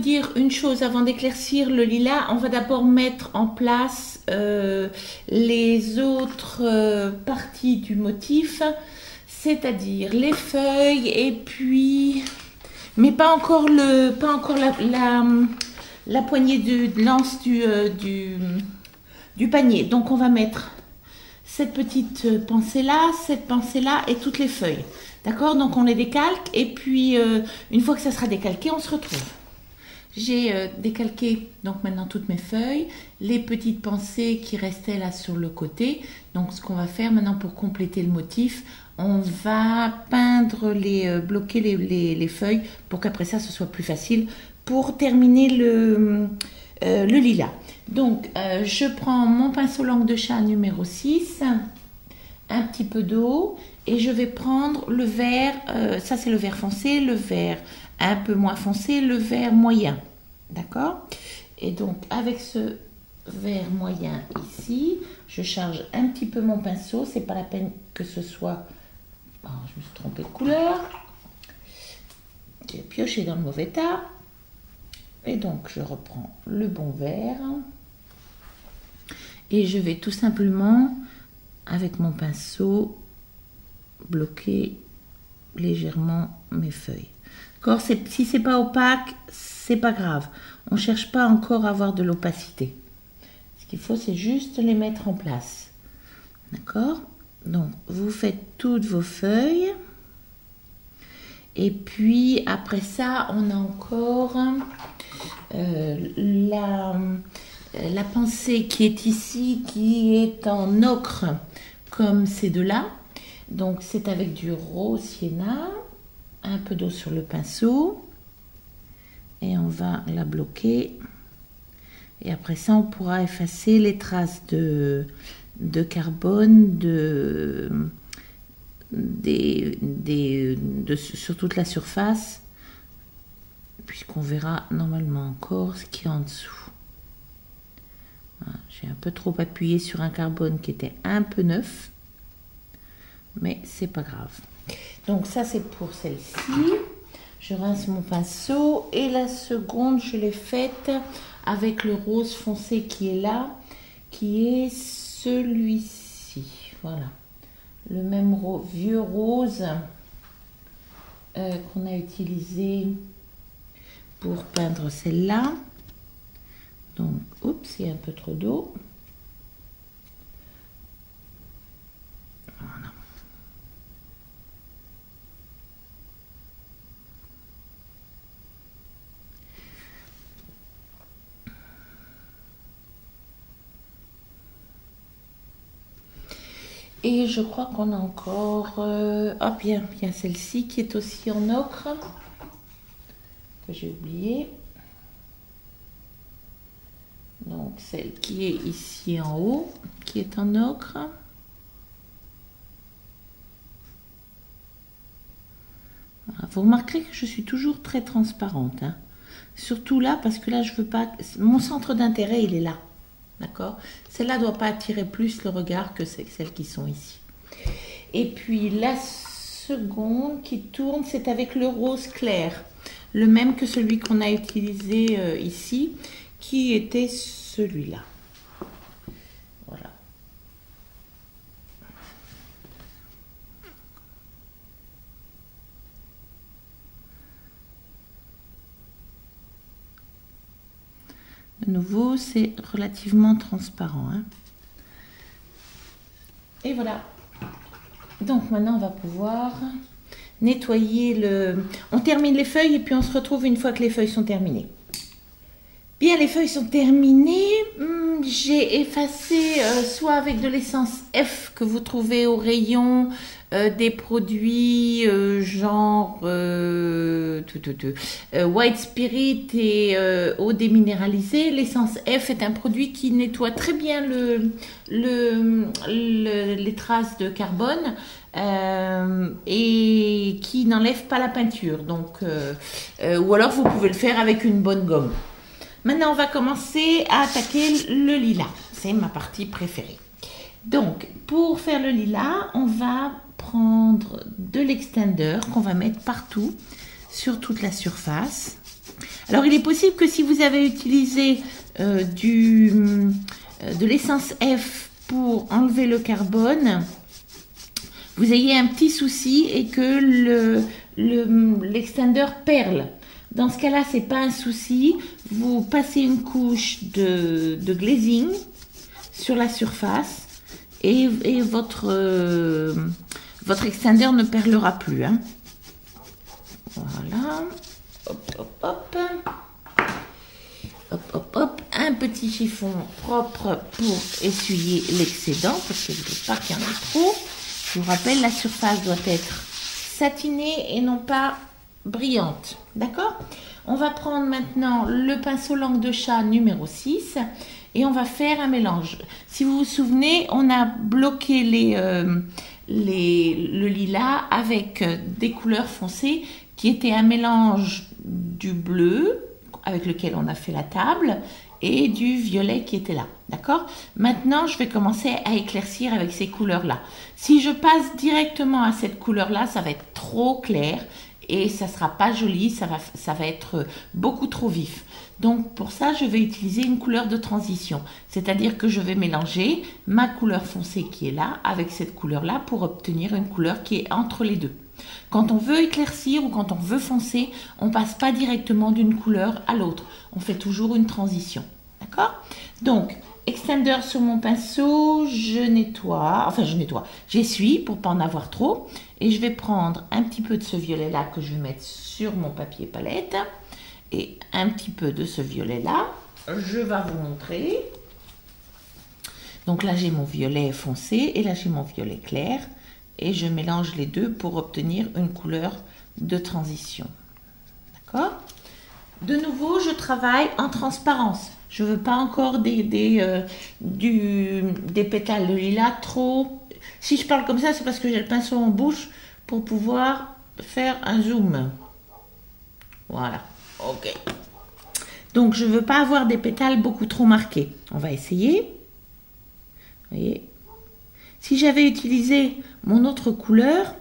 dire une chose avant d'éclaircir le lilas. On va d'abord mettre en place les autres parties du motif, c'est-à-dire les feuilles et puis, mais pas encore la poignée de l'anse du panier. Donc on va mettre cette petite pensée-là, cette pensée-là et toutes les feuilles. D'accord? Donc on les décalque et puis une fois que ça sera décalqué, on se retrouve. J'ai décalqué donc maintenant toutes mes feuilles, les petites pensées qui restaient là sur le côté. Donc ce qu'on va faire maintenant pour compléter le motif, on va peindre bloquer les feuilles pour qu'après ça ce soit plus facile pour terminer le lilas. Donc je prends mon pinceau langue de chat numéro 6, un petit peu d'eau et je vais prendre le vert, ça c'est le vert foncé, le vert un peu moins foncé, le vert moyen, d'accord? Et donc avec ce vert moyen ici, je charge un petit peu mon pinceau, c'est pas la peine que ce soit, oh, je me suis trompée de couleur, j'ai pioché dans le mauvais tas, et donc je reprends le bon vert, et je vais tout simplement, avec mon pinceau, bloquer légèrement mes feuilles. Si c'est pas opaque, c'est pas grave. On cherche pas encore à avoir de l'opacité. Ce qu'il faut, c'est juste les mettre en place. D'accord? Donc, vous faites toutes vos feuilles. Et puis, après ça, on a encore la pensée qui est ici, qui est en ocre, comme ces deux-là. Donc, c'est avec du rose sienna. Un peu d'eau sur le pinceau et on va la bloquer et après ça on pourra effacer les traces de carbone sur toute la surface puisqu'on verra normalement encore ce qui est en dessous. Voilà, j'ai un peu trop appuyé sur un carbone qui était un peu neuf, mais c'est pas grave. Donc ça c'est pour celle-ci. Je rince mon pinceau et la seconde je l'ai faite avec le rose foncé qui est là, qui est celui-ci. Voilà, le même vieux rose qu'on a utilisé pour peindre celle-là. Donc, oups, il y a un peu trop d'eau. Voilà. Et je crois qu'on a encore... hop, il y a celle-ci qui est aussi en ocre, que j'ai oublié. Donc celle qui est ici en haut, qui est en ocre. Voilà. Vous remarquerez que je suis toujours très transparente. Hein. Surtout là, parce que là, je veux pas... Mon centre d'intérêt, il est là. D'accord? Celle-là ne doit pas attirer plus le regard que celles qui sont ici. Et puis la seconde qui tourne, c'est avec le rose clair. Le même que celui qu'on a utilisé ici, qui était celui-là. Voilà. De nouveau, c'est relativement transparent. Hein. Et voilà. Donc maintenant, on va pouvoir nettoyer le... On termine les feuilles et puis on se retrouve une fois que les feuilles sont terminées. Bien, les feuilles sont terminées. J'ai effacé soit avec de l'essence F que vous trouvez au rayon des produits genre White Spirit et eau déminéralisée. L'essence F est un produit qui nettoie très bien les traces de carbone et qui n'enlève pas la peinture. Donc, ou alors vous pouvez le faire avec une bonne gomme. Maintenant, on va commencer à attaquer le lilas. C'est ma partie préférée. Donc, pour faire le lilas, on va prendre de l'extender qu'on va mettre partout sur toute la surface. Alors, il est possible que si vous avez utilisé de l'essence F pour enlever le carbone, vous ayez un petit souci et que l'extender perle. Dans ce cas-là, c'est pas un souci. Vous passez une couche de glazing sur la surface et votre extender ne perlera plus. Hein. Voilà. Hop, hop, hop. Hop, hop, hop. Un petit chiffon propre pour essuyer l'excédent parce que je ne veux pas qu'il y en ait trop. Je vous rappelle, la surface doit être satinée et non pas brillante. D'accord? On va prendre maintenant le pinceau langue de chat numéro 6 et on va faire un mélange. Si vous vous souvenez, on a bloqué le lilas avec des couleurs foncées qui étaient un mélange du bleu avec lequel on a fait la table et du violet qui était là. D'accord? Maintenant, je vais commencer à éclaircir avec ces couleurs-là. Si je passe directement à cette couleur-là, ça va être trop clair et ça ne sera pas joli, ça va être beaucoup trop vif. Donc, pour ça, je vais utiliser une couleur de transition. C'est-à-dire que je vais mélanger ma couleur foncée qui est là avec cette couleur-là pour obtenir une couleur qui est entre les deux. Quand on veut éclaircir ou quand on veut foncer, on ne passe pas directement d'une couleur à l'autre. On fait toujours une transition. D'accord? Donc, extender sur mon pinceau, j'essuie pour ne pas en avoir trop. Et je vais prendre un petit peu de ce violet-là que je vais mettre sur mon papier palette. Et un petit peu de ce violet-là. Je vais vous montrer. Donc là, j'ai mon violet foncé et là, j'ai mon violet clair. Et je mélange les deux pour obtenir une couleur de transition. D'accord? De nouveau, je travaille en transparence. Je ne veux pas encore des pétales de lilas trop... Si je parle comme ça, c'est parce que j'ai le pinceau en bouche pour pouvoir faire un zoom. Voilà. Ok. Donc, je ne veux pas avoir des pétales beaucoup trop marqués. On va essayer. Vous voyez? Si j'avais utilisé mon autre couleur,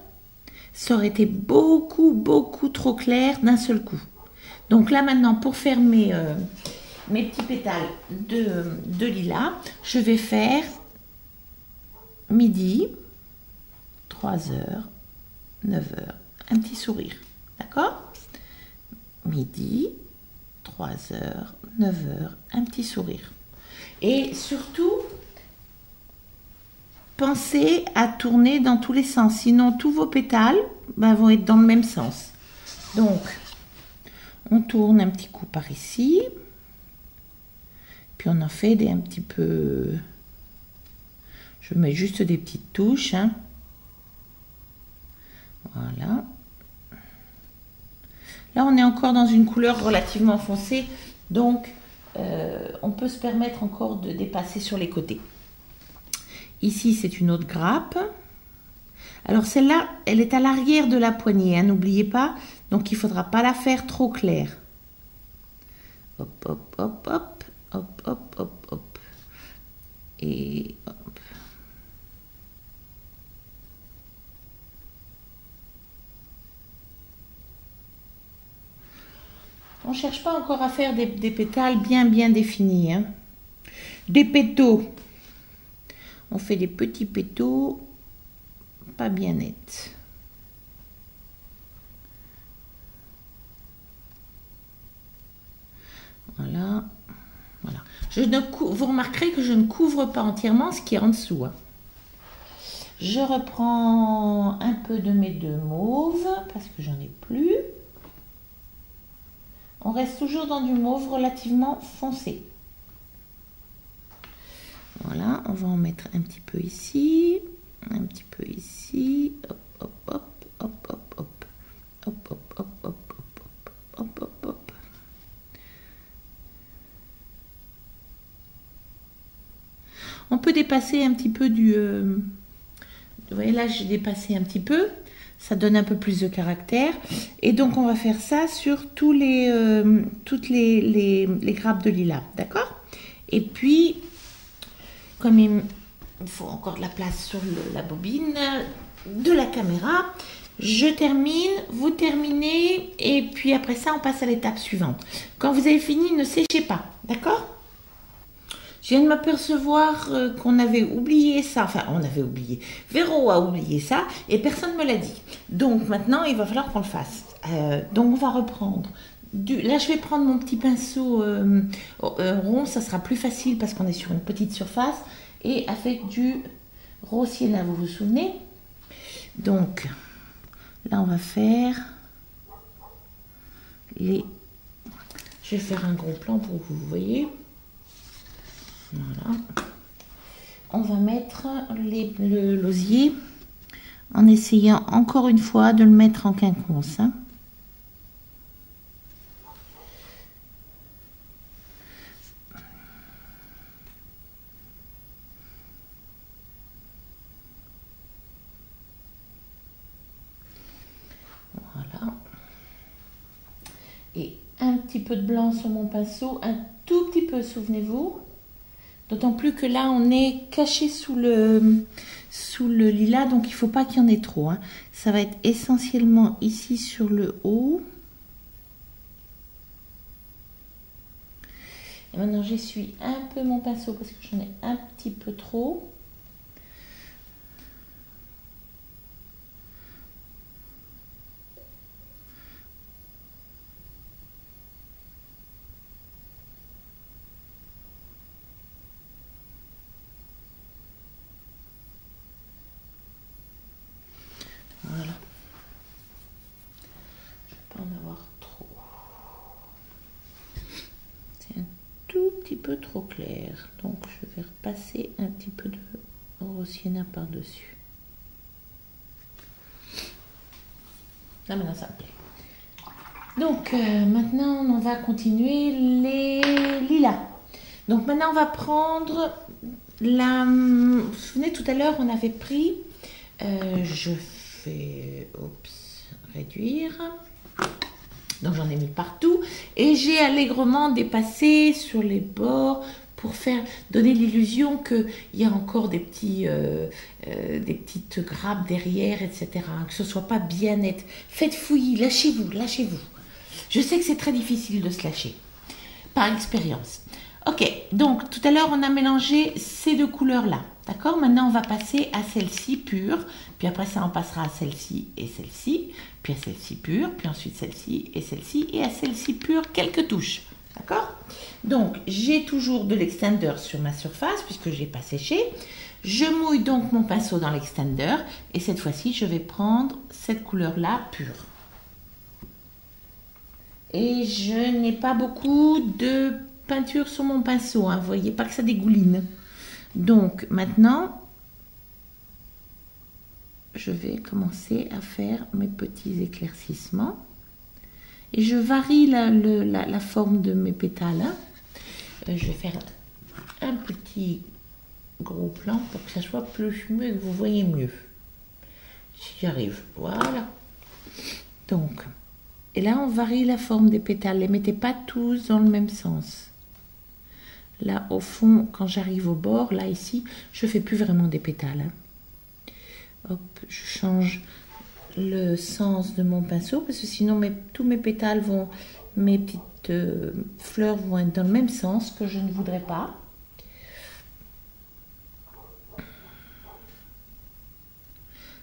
ça aurait été beaucoup, beaucoup trop clair d'un seul coup. Donc là, maintenant, pour faire mes petits pétales de lilas, je vais faire midi, 3h, 9h, un petit sourire. D'accord? Midi, 3h, 9h, un petit sourire. Et surtout, pensez à tourner dans tous les sens. Sinon, tous vos pétales vont être dans le même sens. Donc, on tourne un petit coup par ici. Puis on en fait un petit peu... Je mets juste des petites touches. Hein. Voilà. Là, on est encore dans une couleur relativement foncée. Donc, on peut se permettre encore de dépasser sur les côtés. Ici, c'est une autre grappe. Alors, celle-là, elle est à l'arrière de la poignée. Hein, n'oubliez pas. Donc, il ne faudra pas la faire trop claire. Hop, hop, hop, hop. Hop, hop, hop, hop. Et hop. On ne cherche pas encore à faire des pétales bien définis. Hein. Des pétaux. On fait des petits pétaux pas bien nets. Voilà. Voilà. Vous remarquerez que je ne couvre pas entièrement ce qui est en dessous. Hein. Je reprends un peu de mes deux mauves parce que j'en ai plus. On reste toujours dans du mauve relativement foncé. Voilà, on va en mettre un petit peu ici, un petit peu ici, hop, hop, hop, hop, hop, hop, hop, hop, hop, hop, hop, hop, hop, hop. On peut dépasser un petit peu du... vous voyez là, j'ai dépassé un petit peu. Ça donne un peu plus de caractère. Et donc, on va faire ça sur toutes les grappes de lilas. D'accord? Et puis, comme il faut encore de la place sur la bobine de la caméra, Je termine, vous terminez, et puis après ça, on passe à l'étape suivante. Quand vous avez fini, ne séchez pas, d'accord? Je viens de m'apercevoir qu'on avait oublié ça, enfin on avait oublié, Véro a oublié ça et personne ne me l'a dit. Donc maintenant il va falloir qu'on le fasse. Donc on va reprendre. Là je vais prendre mon petit pinceau rond, ça sera plus facile parce qu'on est sur une petite surface et avec du rose sienna, vous vous souvenez? Donc là on va faire les... Je vais faire un gros plan pour que vous voyez. Voilà. On va mettre l'osier en essayant encore une fois de le mettre en quinconce. Hein. Voilà. Et un petit peu de blanc sur mon pinceau, un tout petit peu, souvenez-vous. D'autant plus que là, on est caché sous le lilas, donc il ne faut pas qu'il y en ait trop. Hein. Ça va être essentiellement ici sur le haut. Et maintenant, j'essuie un peu mon pinceau parce que j'en ai un petit peu trop. Voilà. Je ne vais pas en avoir trop. C'est un tout petit peu trop clair. Donc je vais repasser un petit peu de rose sienna par-dessus. Là maintenant ça me plaît. Donc maintenant on va continuer les lilas. Donc maintenant on va prendre la... Vous vous souvenez tout à l'heure on avait pris... je fais... Oups, réduire. Donc j'en ai mis partout. Et j'ai allègrement dépassé sur les bords pour donner l'illusion qu'il y a encore des petites grappes derrière, etc. Que ce ne soit pas bien net. Faites fouillis, lâchez-vous, lâchez-vous. Je sais que c'est très difficile de se lâcher, par expérience. Ok, donc tout à l'heure on a mélangé ces deux couleurs-là. D'accord? Maintenant on va passer à celle-ci pure, puis après ça on passera à celle-ci et celle-ci, puis à celle-ci pure, puis ensuite celle-ci, et à celle-ci pure, quelques touches. D'accord? Donc j'ai toujours de l'extender sur ma surface puisque je n'ai pas séché. Je mouille donc mon pinceau dans l'extender et cette fois-ci je vais prendre cette couleur-là pure. Et je n'ai pas beaucoup de peinture sur mon pinceau, hein. Vous voyez pas que ça dégouline. Donc maintenant, je vais commencer à faire mes petits éclaircissements. Et je varie la forme de mes pétales. Hein. Je vais faire un petit gros plan pour que ça soit plus mieux, que vous voyez mieux. Si j'y arrive, voilà. Donc, et là on varie la forme des pétales. Les mettez pas tous dans le même sens. Là, au fond, quand j'arrive au bord, là, ici, je fais plus vraiment des pétales. Hein. Hop, je change le sens de mon pinceau, parce que sinon, tous mes pétales vont, mes petites fleurs vont être dans le même sens que je ne voudrais pas.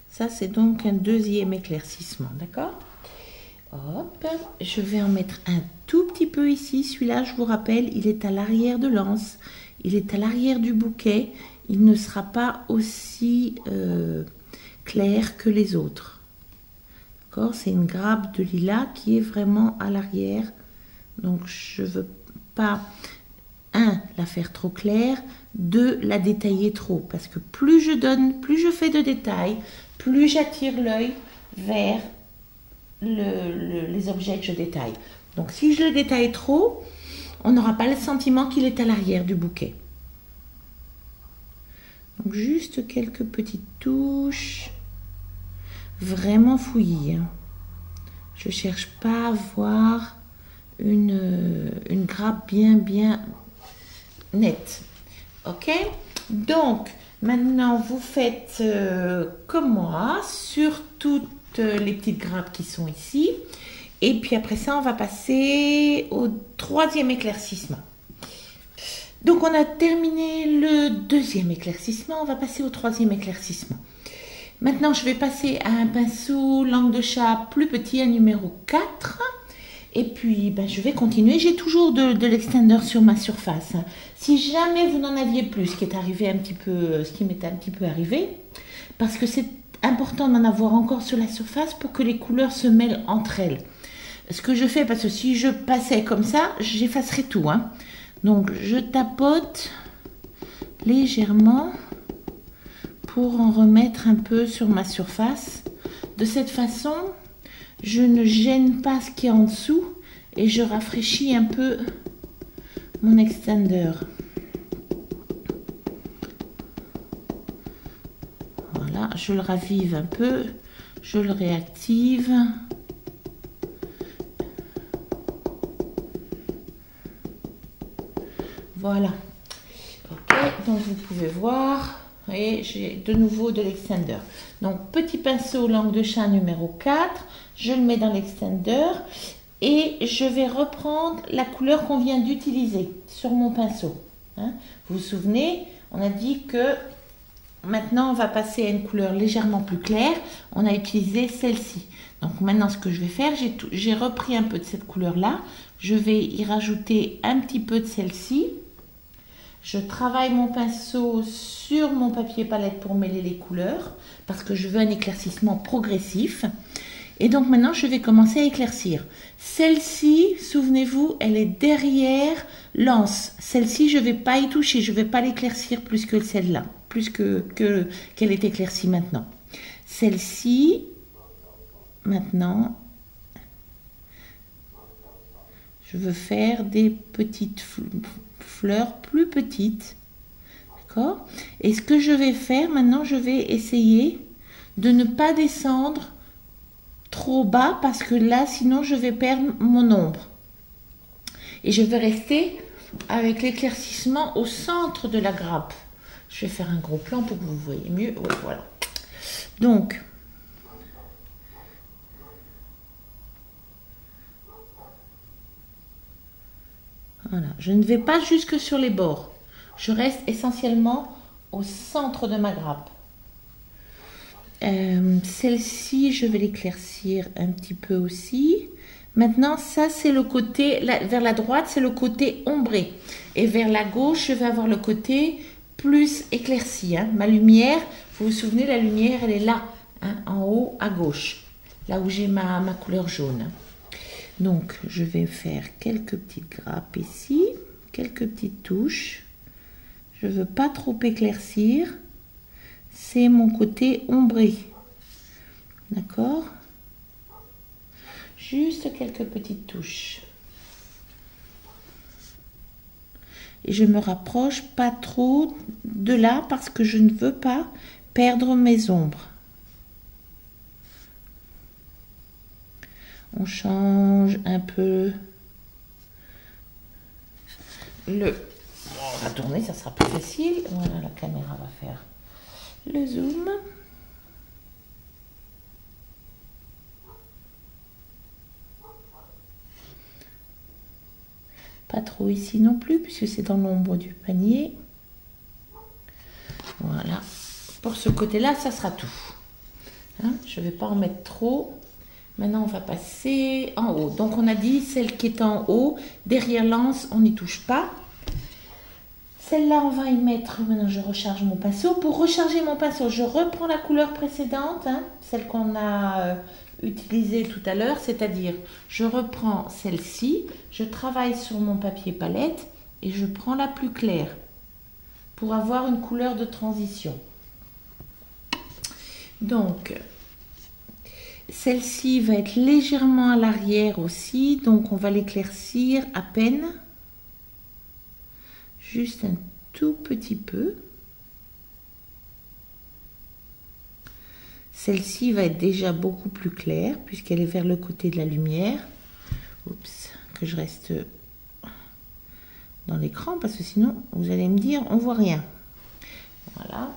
Ça, c'est donc un deuxième éclaircissement, d'accord ? Hop, je vais en mettre un tout petit peu ici. Celui-là, je vous rappelle, il est à l'arrière de l'anse. Il est à l'arrière du bouquet. Il ne sera pas aussi clair que les autres. D'accord? C'est une grappe de lilas qui est vraiment à l'arrière. Donc, je ne veux pas, la faire trop claire. 2, la détailler trop. Parce que plus je donne, plus je fais de détails, plus j'attire l'œil vers les objets que je détaille. Donc si je le détaille trop, on n'aura pas le sentiment qu'il est à l'arrière du bouquet. Donc juste quelques petites touches, vraiment fouillis. Hein. Je cherche pas à avoir une grappe bien nette. Ok? Donc maintenant vous faites comme moi sur toutes les petites grappes qui sont ici. Et puis après ça, on va passer au troisième éclaircissement. Donc on a terminé le deuxième éclaircissement, on va passer au troisième éclaircissement. Maintenant, je vais passer à un pinceau langue de chat plus petit, un numéro 4. Et puis, ben, je vais continuer. J'ai toujours de l'extender sur ma surface. Si jamais vous n'en aviez plus, ce qui m'est un petit peu arrivé, parce que c'est important d'en avoir encore sur la surface pour que les couleurs se mêlent entre elles. Ce que je fais, parce que si je passais comme ça, j'effacerais tout, hein. Donc, je tapote légèrement pour en remettre un peu sur ma surface. De cette façon, je ne gêne pas ce qui est en dessous et je rafraîchis un peu mon extender. Voilà, je le ravive un peu, je le réactive. Voilà. Ok, donc vous pouvez voir. Et j'ai de nouveau de l'extender. Donc petit pinceau langue de chat numéro 4, je le mets dans l'extender et je vais reprendre la couleur qu'on vient d'utiliser sur mon pinceau. Hein, vous vous souvenez, on a dit que maintenant on va passer à une couleur légèrement plus claire. On a utilisé celle-ci. Donc maintenant ce que je vais faire, j'ai repris un peu de cette couleur-là. Je vais y rajouter un petit peu de celle-ci. Je travaille mon pinceau sur mon papier palette pour mêler les couleurs parce que je veux un éclaircissement progressif. Et donc maintenant, je vais commencer à éclaircir. Celle-ci, souvenez-vous, elle est derrière l'anse. Celle-ci, je ne vais pas y toucher, je ne vais pas l'éclaircir plus que celle-là, plus qu'elle est éclaircie maintenant. Celle-ci, maintenant, je veux faire des petites fleurs plus petites, d'accord? Et ce que je vais faire maintenant, je vais essayer de ne pas descendre trop bas parce que là, sinon, je vais perdre mon ombre. Et je vais rester avec l'éclaircissement au centre de la grappe. Je vais faire un gros plan pour que vous voyez mieux. Ouais, voilà. Donc, voilà, je ne vais pas jusque sur les bords. Je reste essentiellement au centre de ma grappe. Celle-ci, je vais l'éclaircir un petit peu aussi. Maintenant, ça, c'est le côté, vers la droite, c'est le côté ombré. Et vers la gauche, je vais avoir le côté plus éclairci. Hein. Ma lumière, vous vous souvenez, la lumière, elle est là, hein, en haut à gauche, là où j'ai ma couleur jaune. Donc, je vais faire quelques petites grappes ici, quelques petites touches. Je ne veux pas trop éclaircir. C'est mon côté ombré. D'accord? Juste quelques petites touches. Et je me rapproche pas trop de là parce que je ne veux pas perdre mes ombres. On change un peu le... On va tourner, ça sera plus facile. Voilà, la caméra va faire le zoom. Pas trop ici non plus, puisque c'est dans l'ombre du panier. Voilà. Pour ce côté-là, ça sera tout. Hein, je ne vais pas en mettre trop. Maintenant, on va passer en haut. Donc, on a dit celle qui est en haut, derrière l'anse, on n'y touche pas. Celle-là, on va y mettre... Maintenant, je recharge mon pinceau. Pour recharger mon pinceau, je reprends la couleur précédente, hein, celle qu'on a utilisée tout à l'heure, c'est-à-dire, je reprends celle-ci, je travaille sur mon papier palette et je prends la plus claire pour avoir une couleur de transition. Donc... Celle-ci va être légèrement à l'arrière aussi, donc on va l'éclaircir à peine. Juste un tout petit peu. Celle-ci va être déjà beaucoup plus claire puisqu'elle est vers le côté de la lumière. Oups, que je reste dans l'écran parce que sinon vous allez me dire on voit rien. Voilà.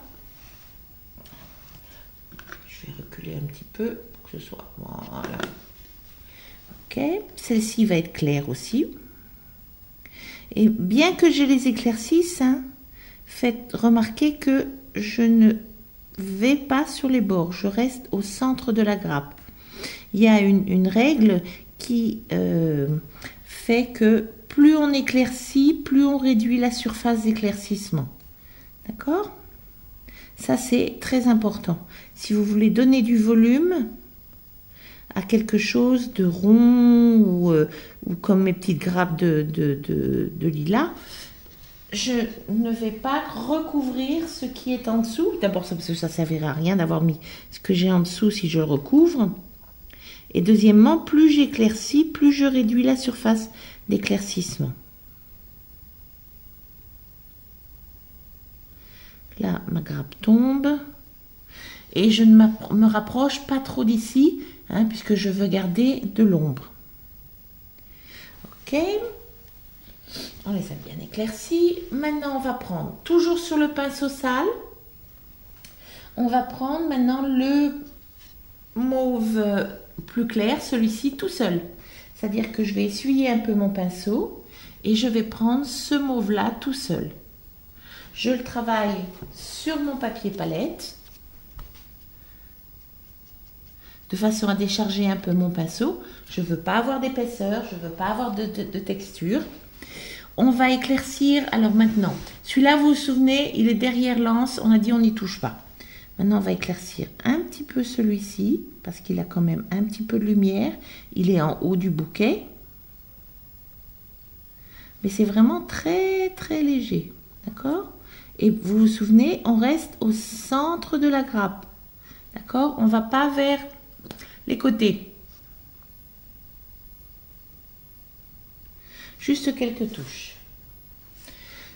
Je vais reculer un petit peu pour que ce soit. Voilà. Ok, celle-ci va être claire aussi. Et bien que je les éclaircisse, hein, faites remarquer que je ne vais pas sur les bords, je reste au centre de la grappe. Il y a une règle qui fait que plus on éclaircit, plus on réduit la surface d'éclaircissement. D'accord? Ça, c'est très important. Si vous voulez donner du volume à quelque chose de rond ou comme mes petites grappes de lilas, je ne vais pas recouvrir ce qui est en dessous. D'abord, parce que ça ne servira à rien d'avoir mis ce que j'ai en dessous si je le recouvre. Et deuxièmement, plus j'éclaircis, plus je réduis la surface d'éclaircissement. Là, ma grappe tombe. Et je ne me rapproche pas trop d'ici, hein, puisque je veux garder de l'ombre. Ok. On les a bien éclaircis. Maintenant, on va prendre, toujours sur le pinceau sale, on va prendre maintenant le mauve plus clair, celui-ci tout seul. C'est-à-dire que je vais essuyer un peu mon pinceau et je vais prendre ce mauve-là tout seul. Je le travaille sur mon papier palette de façon à décharger un peu mon pinceau. Je ne veux pas avoir d'épaisseur, je ne veux pas avoir de texture. On va éclaircir. Alors maintenant, celui-là, vous vous souvenez, il est derrière l'anse. On a dit on n'y touche pas. Maintenant, on va éclaircir un petit peu celui-ci parce qu'il a quand même un petit peu de lumière. Il est en haut du bouquet. Mais c'est vraiment très, très léger. D'accord? Et vous vous souvenez, on reste au centre de la grappe. D'accord? On ne va pas vers les côtés. Juste quelques touches.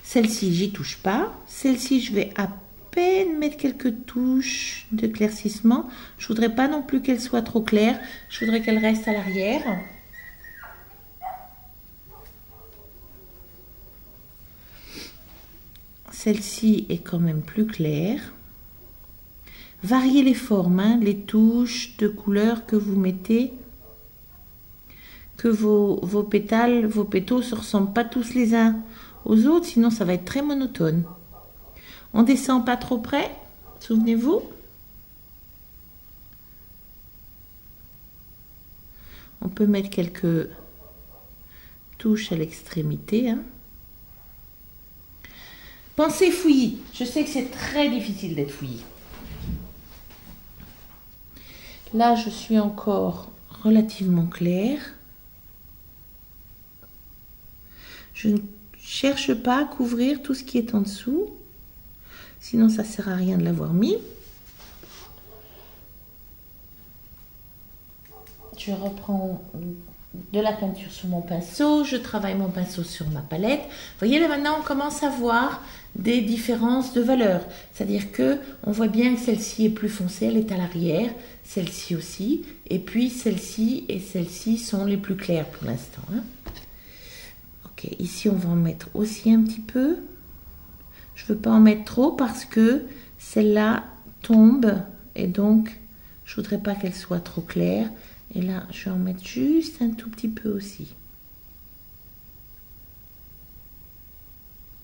Celle-ci, j'y touche pas. Celle-ci, je vais à peine mettre quelques touches d'éclaircissement. Je voudrais pas non plus qu'elle soit trop claire. Je voudrais qu'elle reste à l'arrière. Celle-ci est quand même plus claire. Variez les formes, hein, les touches de couleur que vous mettez. Que vos pétales, vos pétaux ne se ressemblent pas tous les uns aux autres, sinon ça va être très monotone. On descend pas trop près, souvenez-vous. On peut mettre quelques touches à l'extrémité. Hein. Pensez fouillis. Je sais que c'est très difficile d'être fouillis. Là, je suis encore relativement claire. Je ne cherche pas à couvrir tout ce qui est en dessous. Sinon, ça ne sert à rien de l'avoir mis. Je reprends de la peinture sur mon pinceau. Je travaille mon pinceau sur ma palette. Vous voyez, là maintenant, on commence à voir des différences de valeur. C'est-à-dire que on voit bien que celle-ci est plus foncée, elle est à l'arrière. Celle-ci aussi. Et puis, celle-ci et celle-ci sont les plus claires pour l'instant. Hein. Ok, ici, on va en mettre aussi un petit peu. Je ne veux pas en mettre trop parce que celle-là tombe et donc je ne voudrais pas qu'elle soit trop claire. Et là, je vais en mettre juste un tout petit peu aussi.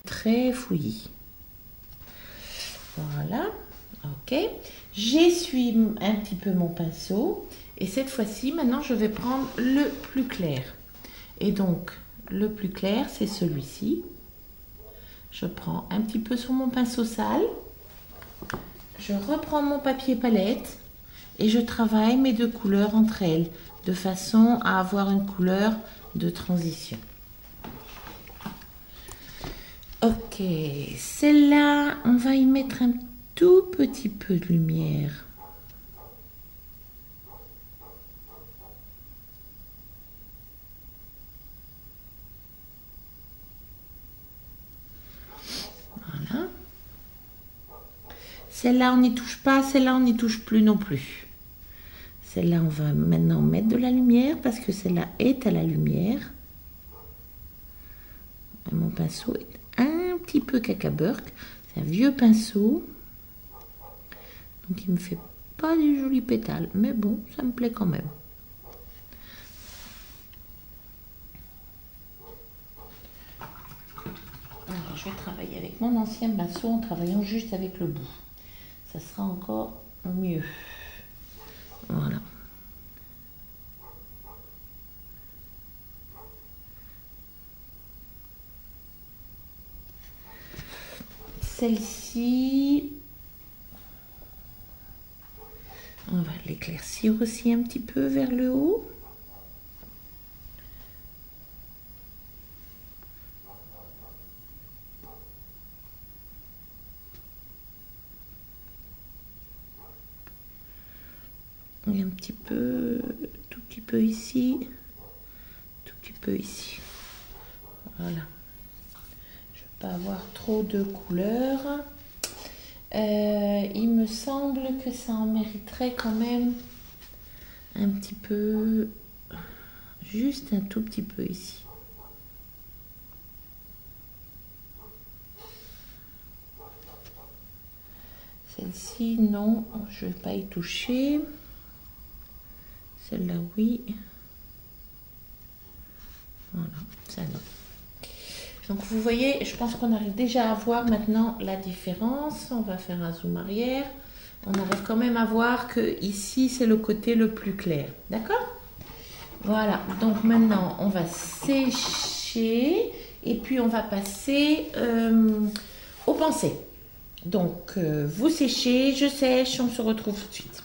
Très fouillis. Voilà, ok. J'essuie un petit peu mon pinceau et cette fois-ci, maintenant, je vais prendre le plus clair. Et donc, le plus clair, c'est celui-ci. Je prends un petit peu sur mon pinceau sale, je reprends mon papier palette et je travaille mes deux couleurs entre elles de façon à avoir une couleur de transition. Ok, celle-là, on va y mettre un tout petit peu de lumière. Voilà. Celle-là, on n'y touche pas. Celle-là, on n'y touche plus non plus. Celle-là, on va maintenant mettre de la lumière parce que celle-là est à la lumière. Mon pinceau est un petit peu cacaburk. C'est un vieux pinceau. Donc, il me fait pas des jolis pétales, mais bon, ça me plaît quand même. Alors, je vais travailler avec mon ancien pinceau en travaillant juste avec le bout. Ça sera encore mieux. Voilà. Celle-ci, on va l'éclaircir aussi un petit peu vers le haut. Et un petit peu, tout petit peu ici, tout petit peu ici. Voilà. Je ne veux pas avoir trop de couleurs. Il me semble que ça en mériterait quand même un petit peu, juste un tout petit peu ici. Celle-ci, non, je ne vais pas y toucher. Celle-là, oui. Voilà, ça non. Donc vous voyez, je pense qu'on arrive déjà à voir maintenant la différence. On va faire un zoom arrière. On arrive quand même à voir que ici c'est le côté le plus clair. D'accord? Voilà, donc maintenant on va sécher et puis on va passer au pensée. Donc vous séchez, je sèche, on se retrouve tout de suite.